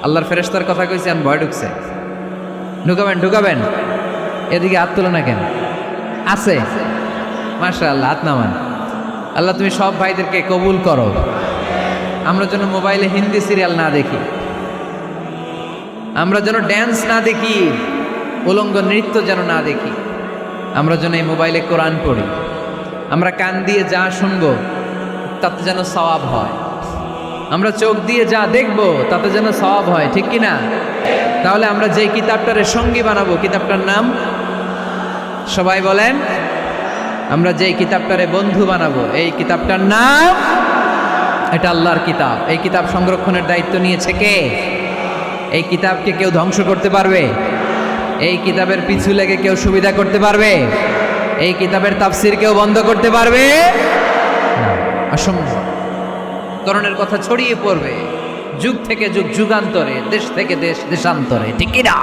আল্লাহর ফেরেশতার কথা কইছি আর ভয় ঢুকছে। ঢুকাবেন ঢুকাবেন, এদিকে হাত তুলো না কেন? আছে, মাশাআল্লাহ, হাত নামান। আল্লাহ তুমি সব ভাইদেরকে কবুল করো। আমরা যেন মোবাইলে হিন্দি সিরিয়াল না দেখি, আমরা যেন ড্যান্স না দেখি, উলঙ্গ নৃত্য যেন না দেখি, আমরা যেন এই মোবাইলে কোরআন পড়ি, আমরা কান দিয়ে যা শুনবো তাতে যেন সওয়াব হয়, আমরা চোখ দিয়ে যা দেখবো তাতে যেন সওয়াব হয়, ঠিক কি না? তাহলে আমরা যে কিতাবটারে সঙ্গী বানাবো, কিতাবটার নাম সবাই বলেন। আমরা যে কিতাবটারে বন্ধু বানাবো, এই কিতাবটার নাম, এটা আল্লাহর কিতাব। এই কিতাব সংরক্ষণের দায়িত্ব নিয়েছে কে? এই কিতাবকে কেউ ধ্বংস করতে পারবে? এই কিতাবের পিছু লেগে কেউ সুবিধা করতে পারবে? এই কিতাবের তাফসির কেউ বন্ধ করতে পারবে? অসম্ভব। করণের কথা ছড়িয়ে পড়বে যুগ থেকে যুগ, যুগান্তরে, দেশ থেকে দেশ, দেশান্তরে, ঠিক কি না?